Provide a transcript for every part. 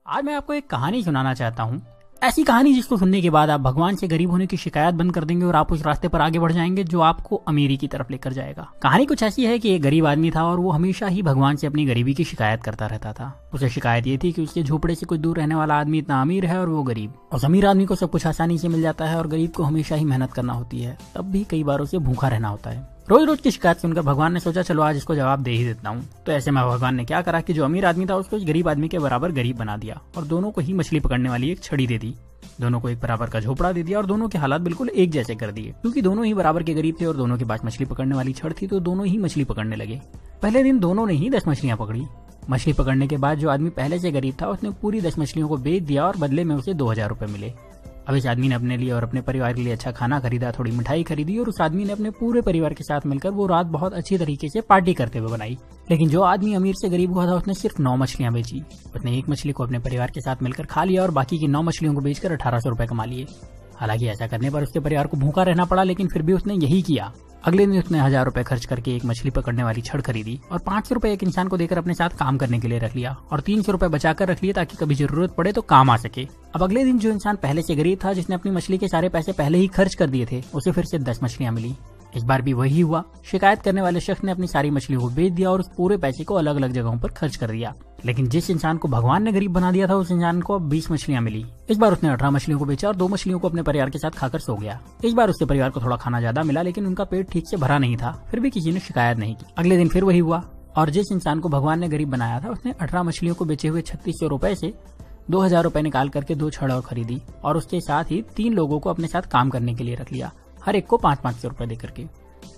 आज मैं आपको एक कहानी सुनाना चाहता हूँ। ऐसी कहानी जिसको सुनने के बाद आप भगवान से गरीब होने की शिकायत बंद कर देंगे और आप उस रास्ते पर आगे बढ़ जाएंगे जो आपको अमीरी की तरफ लेकर जाएगा। कहानी कुछ ऐसी है कि एक गरीब आदमी था और वो हमेशा ही भगवान से अपनी गरीबी की शिकायत करता रहता था। उसे शिकायत ये थी कि उसके झोपड़े से कुछ दूर रहने वाला आदमी इतना अमीर है और वो गरीब। उस अमीर आदमी को सब कुछ आसानी से मिल जाता है और गरीब को हमेशा ही मेहनत करना होती है, तब भी कई बार उसे भूखा रहना होता है। रोज रोज की शिकायत सुनकर भगवान ने सोचा चलो आज इसको जवाब दे ही देता हूँ। तो ऐसे में भगवान ने क्या करा कि जो अमीर आदमी था उसको गरीब आदमी के बराबर गरीब बना दिया और दोनों को ही मछली पकड़ने वाली एक छड़ी दे दी। दोनों को एक बराबर का झोपड़ा दे दिया और दोनों के हालात बिल्कुल एक जैसे कर दिए। क्योंकि दोनों ही बराबर के गरीब थे और दोनों के पास मछली पकड़ने वाली छड़ थी तो दोनों ही मछली पकड़ने लगे। पहले दिन दोनों ने ही 10 मछलियां पकड़ी। मछली पकड़ने के बाद जो आदमी पहले से गरीब था उसने पूरी 10 मछलियों को बेच दिया और बदले में उसे 2000 रुपए मिले। अब इस आदमी ने अपने लिए और अपने परिवार के लिए अच्छा खाना खरीदा, थोड़ी मिठाई खरीदी और उस आदमी ने अपने पूरे परिवार के साथ मिलकर वो रात बहुत अच्छी तरीके से पार्टी करते हुए बनाई। लेकिन जो आदमी अमीर से गरीब हुआ था उसने सिर्फ 9 मछलियां बेची। उसने एक मछली को अपने परिवार के साथ मिलकर खा लिया और बाकी की 9 मछलियों को बेचकर 1800 रुपए कमा लिए। हालांकि ऐसा करने पर उसके परिवार को भूखा रहना पड़ा, लेकिन फिर भी उसने यही किया। अगले दिन उसने 1000 रुपए खर्च करके एक मछली पकड़ने वाली छड़ खरीदी और 500 रुपए एक इंसान को देकर अपने साथ काम करने के लिए रख लिया और 300 रुपए बचाकर रख लिए ताकि कभी जरूरत पड़े तो काम आ सके। अब अगले दिन जो इंसान पहले से गरीब था, जिसने अपनी मछली के सारे पैसे पहले ही खर्च कर दिए थे, उसे फिर से 10 मछलियां मिली। इस बार भी वही हुआ। शिकायत करने वाले शख्स ने अपनी सारी मछलियों को बेच दिया और उस पूरे पैसे को अलग अलग जगहों पर खर्च कर दिया। लेकिन जिस इंसान को भगवान ने गरीब बना दिया था उस इंसान को अब 20 मछलियां मिली। इस बार उसने 18 मछलियों को बेचा और 2 मछलियों को अपने परिवार के साथ खाकर सो गया। इस बार उसके परिवार को थोड़ा खाना ज्यादा मिला, लेकिन उनका पेट ठीक से भरा नहीं था। फिर भी किसी ने शिकायत नहीं की। अगले दिन फिर वही हुआ और जिस इंसान को भगवान ने गरीब बनाया था उसने 18 मछलियों को बेचे हुए 3600 रुपए से 2000 रुपए निकाल करके 2 छड़ और खरीदी और उसके साथ ही 3 लोगों को अपने साथ काम करने के लिए रख लिया, हर एक को 500 रुपए देकर के।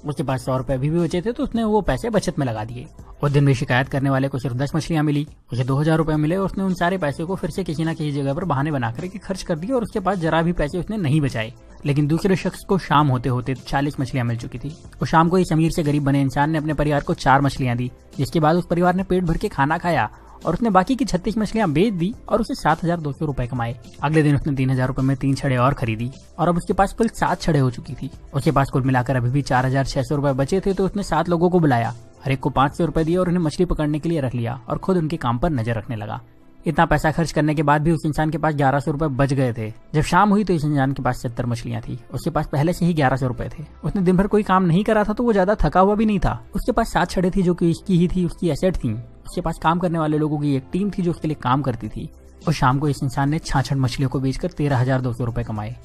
उसके पास 100 रुपए भी बचे थे तो उसने वो पैसे बचत में लगा दिए। उस दिन भी शिकायत करने वाले को सिर्फ 10 मछलियां मिली, उसे 2000 रुपए मिले। उसने उन सारे पैसे को फिर से किसी न किसी जगह पर बहाने बनाकर के खर्च कर दिए और उसके पास जरा भी पैसे उसने नहीं बचाए। लेकिन दूसरे शख्स को शाम होते होते 40 मछलियां मिल चुकी थी। उस शाम को इस अमीर से गरीब बने इंसान ने अपने परिवार को 4 मछलियां दी, जिसके बाद उस परिवार ने पेट भर के खाना खाया और उसने बाकी की 36 मछलियां बेच दी और उसे 7200 रुपए कमाए। अगले दिन उसने 3000 रुपए में 3 छड़े और खरीदी और अब उसके पास कुल 7 छड़े हो चुकी थी। उसके पास कुल मिलाकर अभी भी 4600 रुपए बचे थे तो उसने 7 लोगों को बुलाया, हर एक को 500 रुपए दिए और उन्हें मछली पकड़ने के लिए रख लिया और खुद उनके काम पर नजर रखने लगा। इतना पैसा खर्च करने के बाद भी उस इंसान के पास 1100 रुपए बच गए थे। जब शाम हुई तो इस इंसान के पास 70 मछलियां थी। उसके पास पहले से ही 1100 रुपए थे। उसने दिन भर कोई काम नहीं करा था तो वो ज्यादा थका हुआ भी नहीं था। उसके पास 7 छड़े थी जो कि इसकी ही थी, उसकी एसेट थी। उसके पास काम करने वाले लोगों की एक टीम थी जो उसके लिए काम करती थी। और शाम को इस इंसान ने 66 मछलियों को बेचकर 13,200 रुपए कमाए।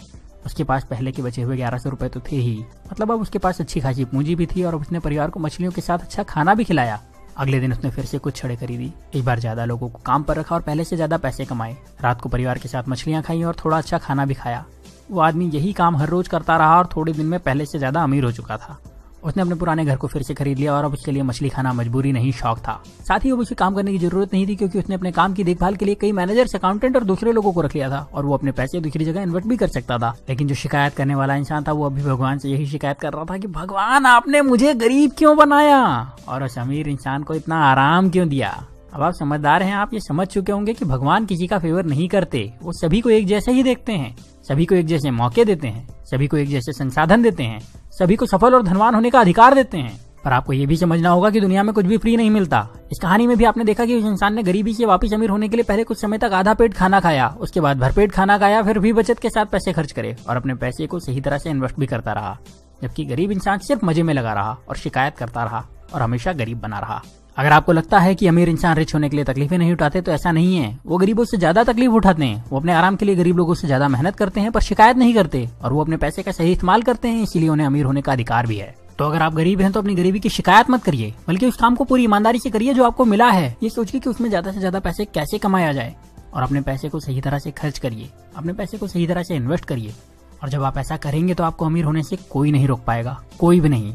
उसके पास पहले के बचे हुए 1100 रुपए तो थे ही, मतलब अब उसके पास अच्छी खासी पूंजी भी थी और उसने परिवार को मछलियों के साथ अच्छा खाना भी खिलाया। अगले दिन उसने फिर से कुछ छड़े खरीदी, इस बार ज्यादा लोगों को काम पर रखा और पहले से ज्यादा पैसे कमाए। रात को परिवार के साथ मछलियां खाई और थोड़ा अच्छा खाना भी खाया। वो आदमी यही काम हर रोज करता रहा और थोड़े दिन में पहले से ज्यादा अमीर हो चुका था। उसने अपने पुराने घर को फिर से खरीद लिया और अब उसके लिए मछली खाना मजबूरी नहीं शौक था। साथ ही अब उसे काम करने की जरूरत नहीं थी क्योंकि उसने अपने काम की देखभाल के लिए कई मैनेजर्स, अकाउंटेंट और दूसरे लोगों को रख लिया था और वो अपने पैसे दूसरी जगह इन्वेस्ट भी कर सकता था। लेकिन जो शिकायत करने वाला इंसान था वो अभी भगवान से यही शिकायत कर रहा था कि भगवान आपने मुझे गरीब क्यों बनाया और उस अमीर इंसान को इतना आराम क्यों दिया। अब आप समझदार हैं, आप ये समझ चुके होंगे कि भगवान किसी का फेवर नहीं करते। वो सभी को एक जैसे ही देखते हैं, सभी को एक जैसे मौके देते हैं, सभी को एक जैसे संसाधन देते हैं, सभी को सफल और धनवान होने का अधिकार देते हैं। पर आपको ये भी समझना होगा कि दुनिया में कुछ भी फ्री नहीं मिलता। इस कहानी में भी आपने देखा कि उस इंसान ने गरीबी से वापस अमीर होने के लिए पहले कुछ समय तक आधा पेट खाना खाया, उसके बाद भरपेट खाना खाया, फिर भी बचत के साथ पैसे खर्च करे और अपने पैसे को सही तरह से इन्वेस्ट भी करता रहा। जबकि गरीब इंसान सिर्फ मजे में लगा रहा और शिकायत करता रहा और हमेशा गरीब बना रहा। अगर आपको लगता है कि अमीर इंसान रिच होने के लिए तकलीफें नहीं उठाते तो ऐसा नहीं है। वो गरीबों से ज्यादा तकलीफ उठाते हैं। वो अपने आराम के लिए गरीब लोगों से ज्यादा मेहनत करते हैं पर शिकायत नहीं करते और वो अपने पैसे का सही इस्तेमाल करते हैं, इसीलिए उन्हें अमीर होने का अधिकार भी है। तो अगर आप गरीब हैं तो अपनी गरीबी की शिकायत मत करिए, बल्कि उस काम को पूरी ईमानदारी से करिए जो आपको मिला है। ये सोचिए कि उसमें ज्यादा से ज्यादा पैसे कैसे कमाया जाए और अपने पैसे को सही तरह से खर्च करिए, अपने पैसे को सही तरह से इन्वेस्ट करिए। और जब आप ऐसा करेंगे तो आपको अमीर होने से कोई नहीं रोक पाएगा, कोई भी नहीं।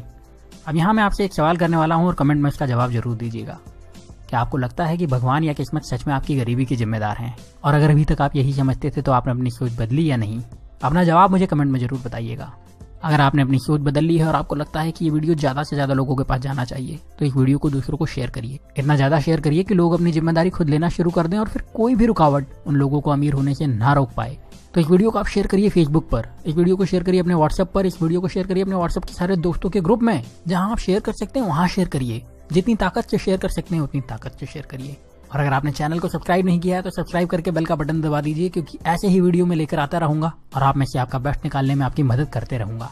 अब यहाँ मैं आपसे एक सवाल करने वाला हूँ और कमेंट में उसका जवाब जरूर दीजिएगा। क्या आपको लगता है कि भगवान या किस्मत सच में आपकी गरीबी के जिम्मेदार हैं? और अगर अभी तक आप यही समझते थे तो आपने अपनी सोच बदली या नहीं? अपना जवाब मुझे कमेंट में जरूर बताइएगा। अगर आपने अपनी सोच बदल ली है और आपको लगता है कि ये वीडियो ज्यादा से ज्यादा लोगों के पास जाना चाहिए तो इस वीडियो को दूसरों को शेयर करिए। इतना ज्यादा शेयर करिए कि लोग अपनी जिम्मेदारी खुद लेना शुरू कर दें और फिर कोई भी रुकावट उन लोगों को अमीर होने से ना रोक पाए। तो इस वीडियो को आप शेयर करिए फेसबुक पर, इस वीडियो को शेयर करिए अपने व्हाट्सएप पर, इस वीडियो को शेयर करिए अपने व्हाट्सएप के सारे दोस्तों के ग्रुप में। जहां आप शेयर कर सकते हैं वहां शेयर करिए। जितनी ताकत से शेयर कर सकते हैं उतनी ताकत से शेयर करिए। और अगर आपने चैनल को सब्सक्राइब नहीं किया है तो सब्सक्राइब करके बेल का बटन दबा दीजिए, क्योंकि ऐसे ही वीडियो में लेकर आता रहूंगा और आप में से आपका बेस्ट निकालने में आपकी मदद करते रहूंगा।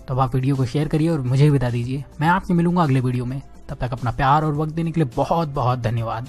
तो अब आप वीडियो को शेयर करिए और मुझे भी बता दीजिए। मैं आपसे मिलूंगा अगले वीडियो में। तब तक अपना प्यार और वक्त देने के लिए बहुत बहुत धन्यवाद।